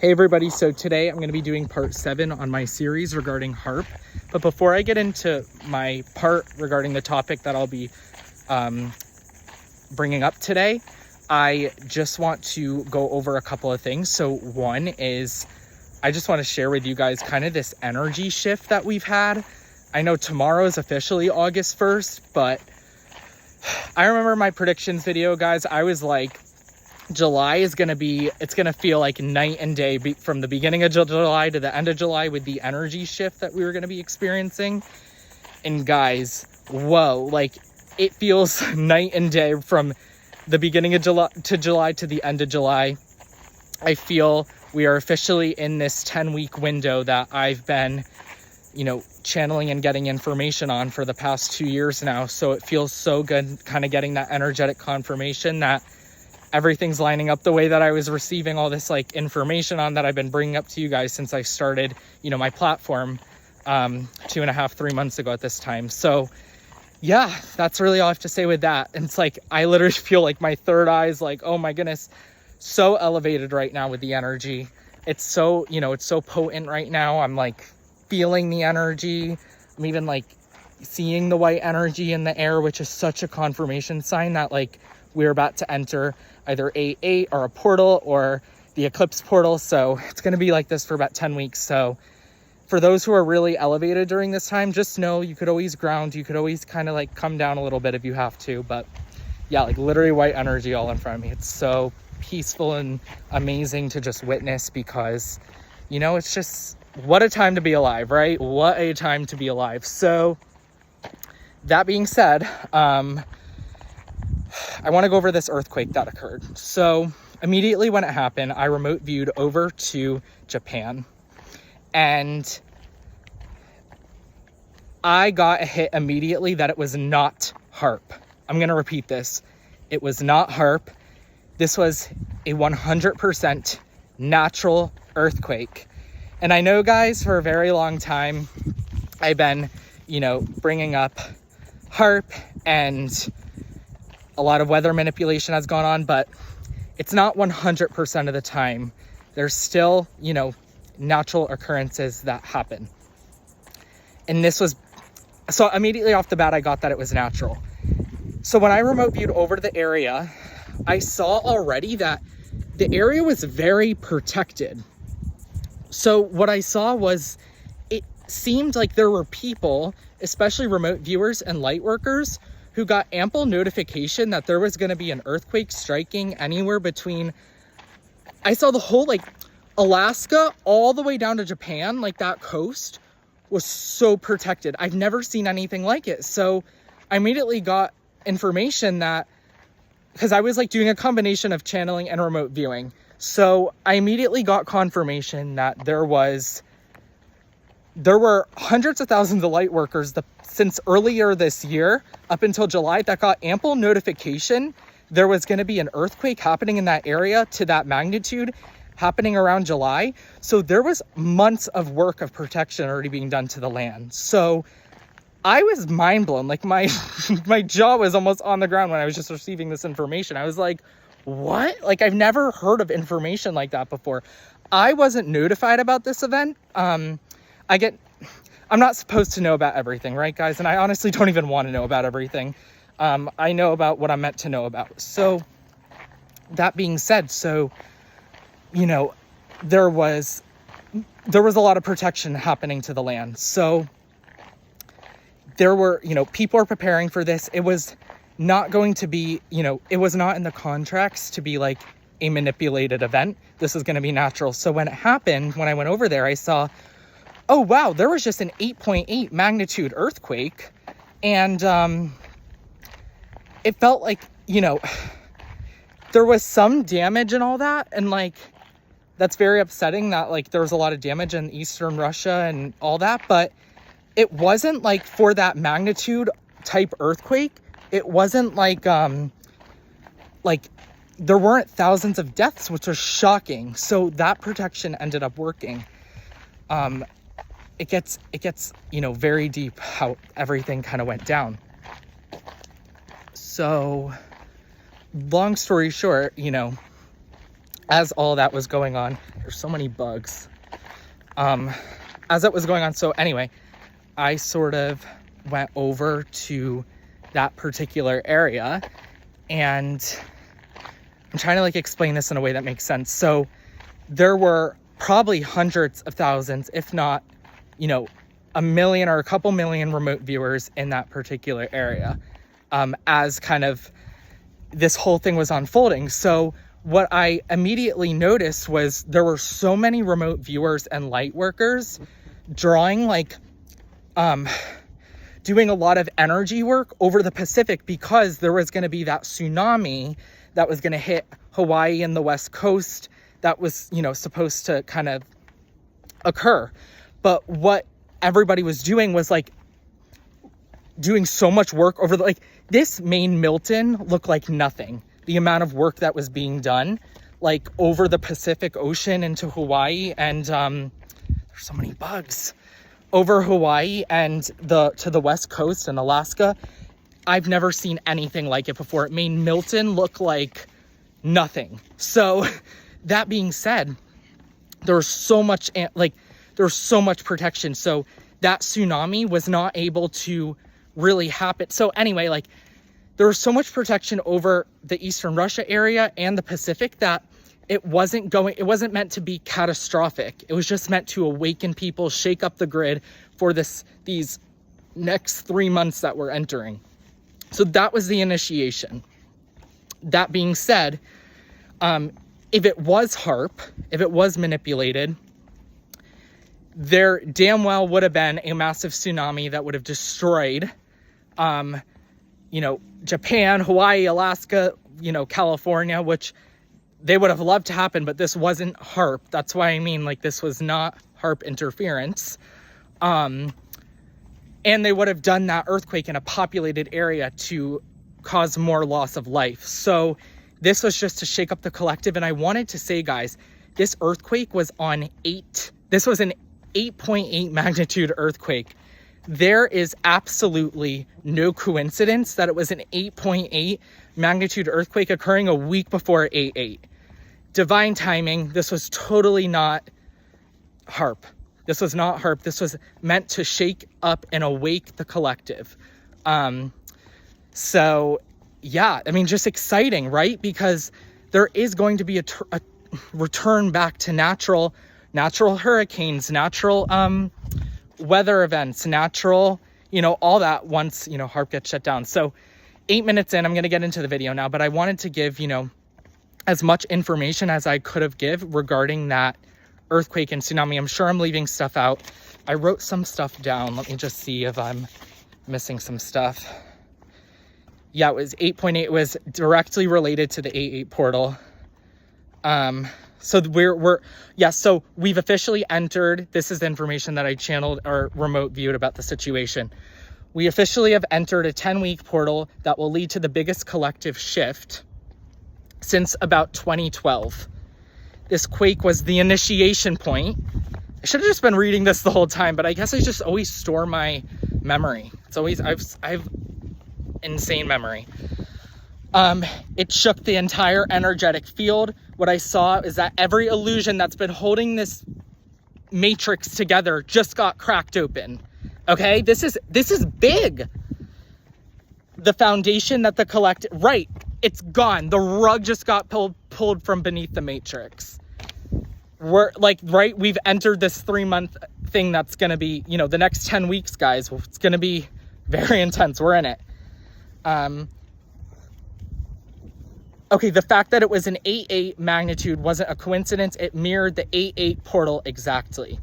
Hey everybody, so today I'm going to be doing part 7 on my series regarding Haarp. But before I get into my part regarding the topic that I'll be bringing up today, I just want to go over a couple of things. So one is, I just want to share with you guys kind of this energy shift that we've had. I know tomorrow is officially August 1st, but I remember my predictions video, guys. I was like, July is going to be, it's going to feel like night and day from the beginning of July to the end of July with the energy shift that we were going to be experiencing. And guys, whoa, like it feels night and day from the beginning of July to the end of July. I feel we are officially in this 10-week window that I've been, channeling and getting information on for the past 2 years now. So it feels so good kind of getting that energetic confirmation that everything's lining up the way that I was receiving all this like information on that I've been bringing up to you guys since I started, my platform 2.5, 3 months ago at this time. So yeah, that's really all I have to say with that. And it's like, I literally feel like my third eye is like, oh my goodness, so elevated right now with the energy. It's so, it's so potent right now. I'm like feeling the energy. I'm even like seeing the white energy in the air, which is such a confirmation sign that like we're about to enter either A8 or a portal or the eclipse portal. So it's going to be like this for about 10 weeks. So for those who are really elevated during this time, just know you could always ground. You could always kind of like come down a little bit if you have to. But yeah, like literally white energy all in front of me. It's so peaceful and amazing to just witness because, it's just what a time to be alive, right? What a time to be alive. So that being said, I want to go over this earthquake that occurred. So immediately when it happened, I remote viewed over to Japan and I got a hit immediately that it was not Haarp. I'm going to repeat this. It was not Haarp. This was a 100% natural earthquake. And I know, guys, for a very long time, I've been, bringing up Haarp and a lot of weather manipulation has gone on, but it's not 100% of the time. There's still, natural occurrences that happen. And this was, so immediately off the bat, I got that it was natural. So when I remote viewed over to the area, I saw already that the area was very protected. So what I saw was, it seemed like there were people, especially remote viewers and light workers, who got ample notification that there was going to be an earthquake striking anywhere between, I saw the whole like Alaska all the way down to Japan, like that coast was so protected. I've never seen anything like it. So I immediately got information that, because I was like doing a combination of channeling and remote viewing. So I immediately got confirmation that there were hundreds of thousands of light workers since earlier this year up until July that got ample notification there was going to be an earthquake happening in that area to that magnitude happening around July. So there was months of work of protection already being done to the land. So I was mind blown. Like my jaw was almost on the ground when I was just receiving this information. I was like, what? Like I've never heard of information like that before. I wasn't notified about this event. I'm not supposed to know about everything, right, guys? And I honestly don't even want to know about everything. I know about what I'm meant to know about. So that being said, there was a lot of protection happening to the land. So there were, people are preparing for this. It was not going to be, it was not in the contracts to be like a manipulated event. This is going to be natural. So when it happened, when I went over there, I saw, oh, wow, there was just an 8.8 magnitude earthquake. And it felt like, there was some damage and all that. And like, that's very upsetting that like there was a lot of damage in eastern Russia and all that. But it wasn't like for that magnitude type earthquake. It wasn't like there weren't thousands of deaths, which was shocking. So that protection ended up working. It gets, very deep how everything kind of went down. So long story short, as all that was going on, there's so many bugs. As that was going on, so anyway, I sort of went over to that particular area, and I'm trying to like explain this in a way that makes sense. So there were probably hundreds of thousands, if not, you know, a million or a couple million remote viewers in that particular area, as kind of this whole thing was unfolding. So what I immediately noticed was there were so many remote viewers and light workers drawing like, doing a lot of energy work over the Pacific, because there was going to be that tsunami that was going to hit Hawaii and the West Coast that was, you know, supposed to kind of occur. But what everybody was doing was like doing so much work over the, like, this main Milton looked like nothing. The amount of work that was being done, like over the Pacific Ocean into Hawaii, and there's so many bugs over Hawaii and to the West Coast and Alaska. I've never seen anything like it before. It made Milton look like nothing. So that being said, there was so much protection. So that tsunami was not able to really happen. So anyway, like, there was so much protection over the Eastern Russia area and the Pacific that it wasn't meant to be catastrophic. It was just meant to awaken people, shake up the grid for these next 3 months that we're entering. So that was the initiation. That being said, if it was Haarp, if it was manipulated, there damn well would have been a massive tsunami that would have destroyed, you know, Japan, Hawaii, Alaska, you know, California, which they would have loved to happen, but this wasn't Haarp. That's why I mean, like, this was not Haarp interference. And they would have done that earthquake in a populated area to cause more loss of life. So this was just to shake up the collective. And I wanted to say, guys, this earthquake was this was an 8.8 magnitude earthquake. There is absolutely no coincidence that it was an 8.8 magnitude earthquake occurring a week before 8.8. Divine timing. This was totally not Haarp. This was not Haarp. This was meant to shake up and awake the collective. So yeah, I mean, just exciting, right? Because there is going to be a return back to natural hurricanes, natural weather events, natural, you know, all that once, you know, Haarp gets shut down. So 8 minutes in, I'm going to get into the video now, but I wanted to give, you know, as much information as I could have give regarding that earthquake and tsunami. I'm sure I'm leaving stuff out. I wrote some stuff down. Let me just see if I'm missing some stuff. Yeah, it was 8.8. It was directly related to the 8.8 portal. So so we've officially entered, this is the information that I channeled or remote viewed about the situation. We officially have entered a 10-week portal that will lead to the biggest collective shift since about 2012. This quake was the initiation point. I should have just been reading this the whole time, but I guess I just always store my memory. It's always, I've insane memory. It shook the entire energetic field. What I saw is that every illusion that's been holding this matrix together just got cracked open. Okay, this is big. The foundation that the collective, right, it's gone. The rug just got pulled from beneath the matrix. We're like, right, we've entered this 3-month thing that's going to be, you know, the next 10 weeks, guys. It's going to be very intense. We're in it. Okay, the fact that it was an 8.8 magnitude wasn't a coincidence. It mirrored the 8.8 portal exactly.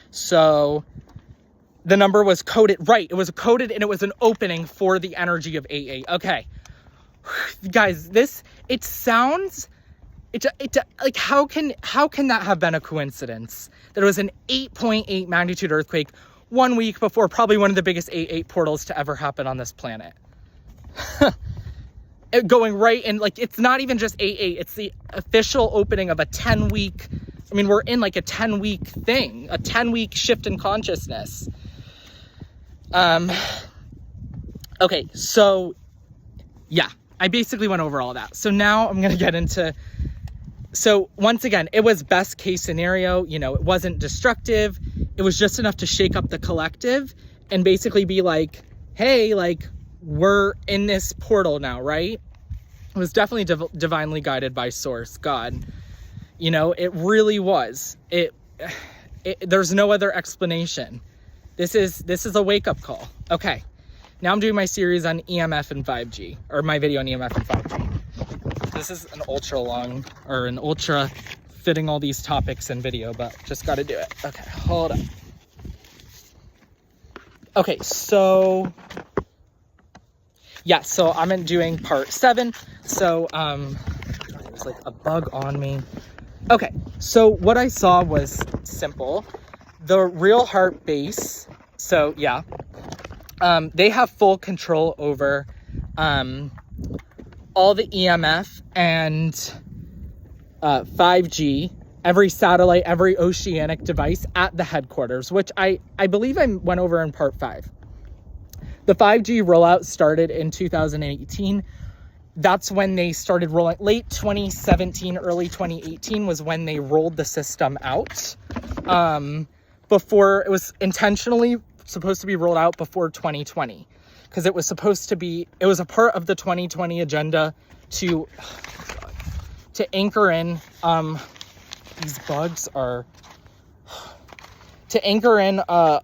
So the number was coded, right, it was coded and it was an opening for the energy of 8.8. Okay, guys, it sounds, like, how can that have been a coincidence? That it was an 8.8 magnitude earthquake 1 week before probably one of the biggest 8.8 portals to ever happen on this planet. Going right in, like, it's not even just 8.8, it's the official opening of a 10-week, I mean, we're in like a 10-week thing, a 10-week shift in consciousness. Okay, so yeah, I basically went over all that. So now I'm going to get into, so once again, it was best case scenario. You know, it wasn't destructive. It was just enough to shake up the collective and basically be like, hey, like, we're in this portal now, right? It was definitely divinely guided by source, God. You know, it really was. There's no other explanation. This is a wake-up call. Okay, now I'm doing my series on EMF and 5G, or my video on EMF and 5G. This is an ultra fitting all these topics in video, but just got to do it. Okay, hold on. Okay, so yeah, so I'm doing part 7. So there's like a bug on me. Okay, so what I saw was simple. The real Haarp base, so yeah, they have full control over all the EMF and 5G, every satellite, every oceanic device at the headquarters, which I believe I went over in part 5. The 5G rollout started in 2018. That's when they started rolling. Late 2017, early 2018 was when they rolled the system out. Before, it was intentionally supposed to be rolled out before 2020, because it was supposed to be, it was a part of the 2020 agenda to anchor in, these bugs are, to anchor in a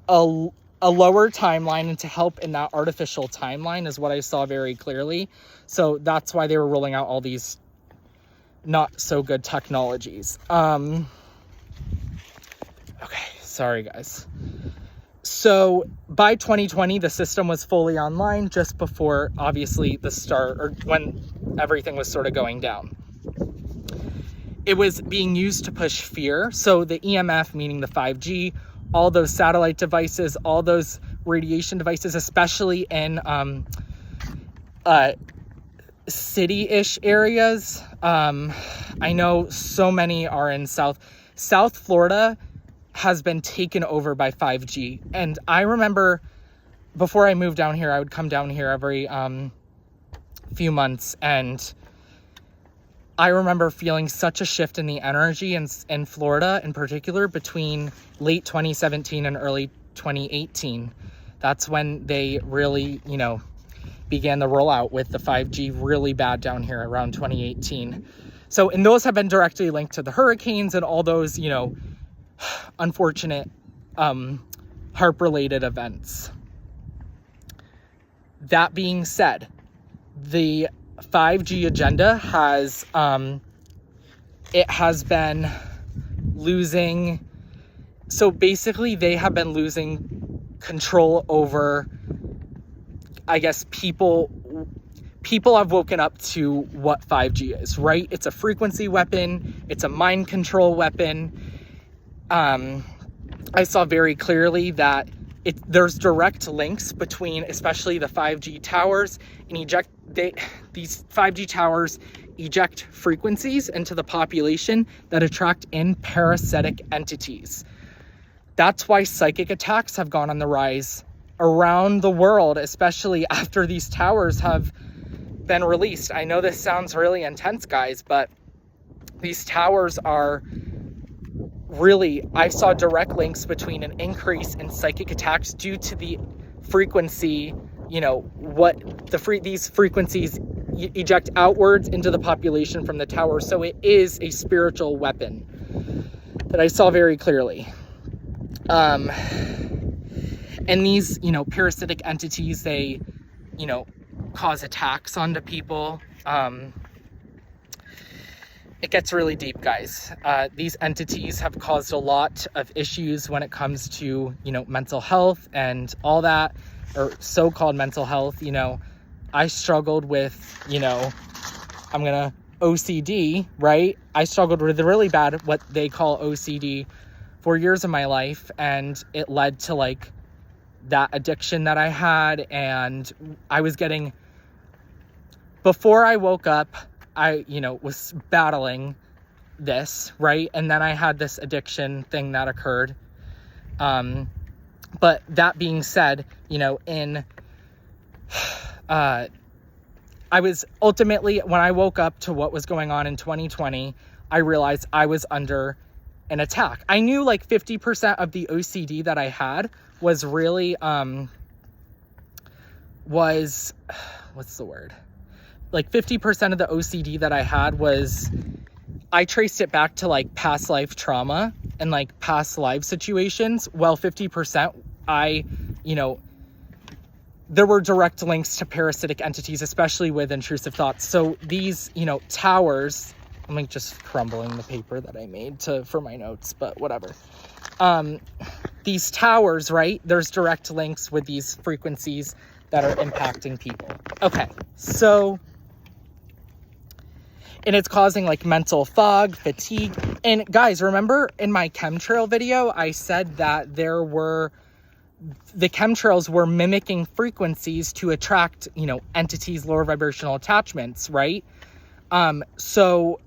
lower timeline and to help in that artificial timeline is what I saw very clearly. So that's why they were rolling out all these not so good technologies. Okay, sorry guys. So by 2020, the system was fully online just before, obviously, the start, or when everything was sort of going down. It was being used to push fear. So the EMF, meaning the 5G, all those satellite devices, all those radiation devices, especially in city-ish areas. I know so many are in South Florida has been taken over by 5G. And I remember before I moved down here, I would come down here every few months, and I remember feeling such a shift in the energy in Florida in particular between late 2017 and early 2018. That's when they really, you know, began the rollout with the 5G really bad down here around 2018. So, and those have been directly linked to the hurricanes and all those, you know, unfortunate Haarp-related events. That being said, the 5G agenda has been losing, so basically they have been losing control over, I guess, people have woken up to what 5G is, right? It's a frequency weapon, it's a mind control weapon. I saw very clearly that there's direct links between, especially the 5G towers, and these 5G towers eject frequencies into the population that attract in parasitic entities. That's why psychic attacks have gone on the rise around the world, especially after these towers have been released. I know this sounds really intense, guys, but these towers are really, I saw direct links between an increase in psychic attacks due to the frequency, you know, what these frequencies eject outwards into the population from the tower. So it is a spiritual weapon that I saw very clearly. And these, you know, parasitic entities, they, you know, cause attacks onto people. It gets really deep, guys. These entities have caused a lot of issues when it comes to, you know, mental health and all that, or so-called mental health. You know, I struggled with, you know, OCD, right? I struggled with really bad, what they call OCD, for years of my life, and it led to like that addiction that I had. And I was getting, before I woke up, I, you know, was battling this, right? And then I had this addiction thing that occurred. But that being said, you know, I was ultimately, when I woke up to what was going on in 2020, I realized I was under an attack. I knew like 50% of the OCD that I had was really, what's the word? Like 50% of the OCD that I had was, I traced it back to like past life trauma and like past life situations. Well, 50%, there were direct links to parasitic entities, especially with intrusive thoughts. So these, towers, I'm like just crumbling the paper that I made for my notes, but whatever. These towers, right? There's direct links with these frequencies that are impacting people. Okay, so, and it's causing like mental fog, fatigue. And guys, remember in my chemtrail video, I said that the chemtrails were mimicking frequencies to attract, entities, lower vibrational attachments, right? So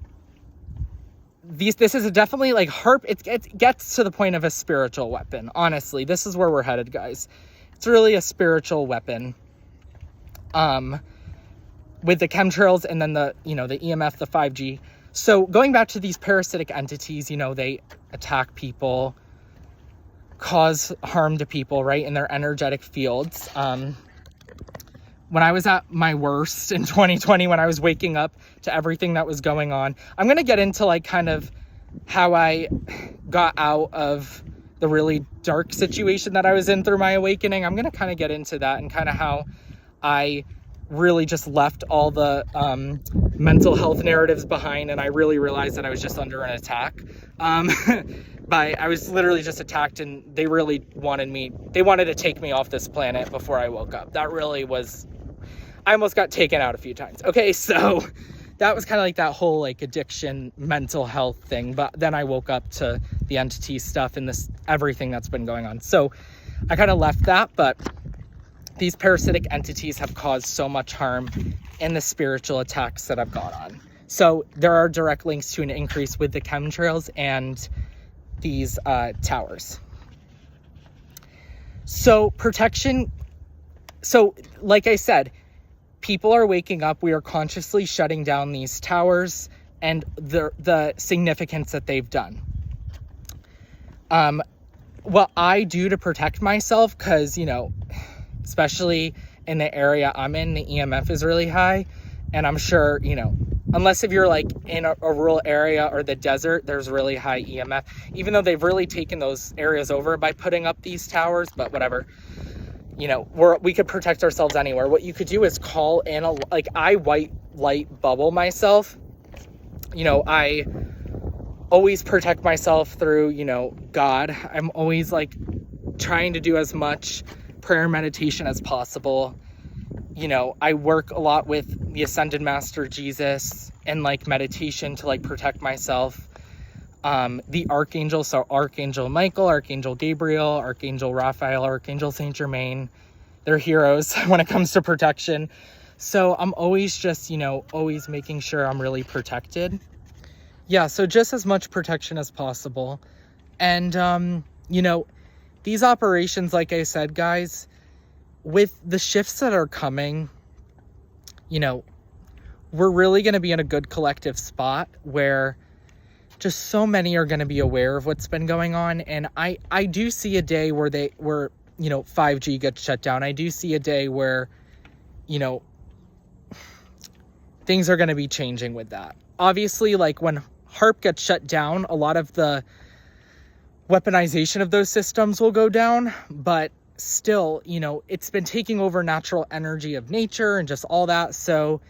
this is definitely like Haarp. It gets to the point of a spiritual weapon. Honestly, this is where we're headed, guys. It's really a spiritual weapon. With the chemtrails and then the EMF, the 5G. So going back to these parasitic entities, they attack people, cause harm to people, right, in their energetic fields. When I was at my worst in 2020, when I was waking up to everything that was going on, I'm going to get into like kind of how I got out of the really dark situation that I was in through my awakening. I'm going to kind of get into that and kind of how I really just left all the mental health narratives behind, and I really realized that I was just under an attack. I was literally just attacked, and they really wanted to take me off this planet before I woke up. That really was, I almost got taken out a few times. Okay, so that was kind of like that whole like addiction, mental health thing. But then I woke up to the entity stuff and everything that's been going on. So I kind of left that, but these parasitic entities have caused so much harm in the spiritual attacks that have gone on. So there are direct links to an increase with the chemtrails and these towers. So protection. So like I said, people are waking up. We are consciously shutting down these towers and the significance that they've done. What I do to protect myself, because, especially in the area I'm in, the EMF is really high. And I'm sure, unless if you're like in a rural area or the desert, there's really high EMF, even though they've really taken those areas over by putting up these towers, but whatever, we could protect ourselves anywhere. What you could do is call in I white light bubble myself. I always protect myself through, God. I'm always like trying to do as much prayer and meditation as possible. I work a lot with the Ascended Master Jesus and like meditation to like protect myself. The archangels, so Archangel Michael, Archangel Gabriel, Archangel Raphael, Archangel Saint Germain, they're heroes when it comes to protection. So I'm always just, always making sure I'm really protected. Yeah, so just as much protection as possible. And, these operations, like I said, guys, with the shifts that are coming, we're really going to be in a good collective spot where just so many are going to be aware of what's been going on. And I do see a day where 5G gets shut down. I do see a day where, things are going to be changing with that. Obviously, like when Haarp gets shut down, a lot of the weaponization of those systems will go down, but still, it's been taking over natural energy of nature and just all that. So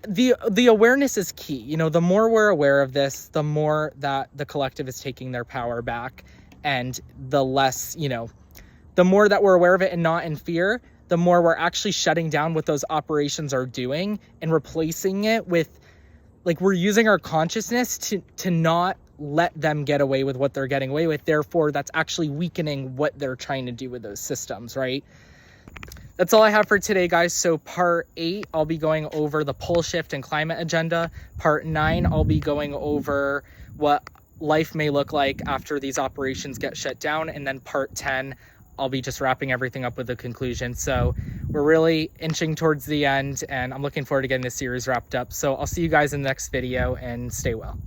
the awareness is key. The more we're aware of this, the more that the collective is taking their power back, and the less, the more that we're aware of it and not in fear, the more we're actually shutting down what those operations are doing and replacing it with, like, we're using our consciousness to not let them get away with what they're getting away with. Therefore, that's actually weakening what they're trying to do with those systems, right? That's all I have for today, guys. So part 8, I'll be going over the pole shift and climate agenda. Part 9, I'll be going over what life may look like after these operations get shut down. And then part 10, I'll be just wrapping everything up with the conclusion. So we're really inching towards the end, and I'm looking forward to getting this series wrapped up. So I'll see you guys in the next video, and stay well.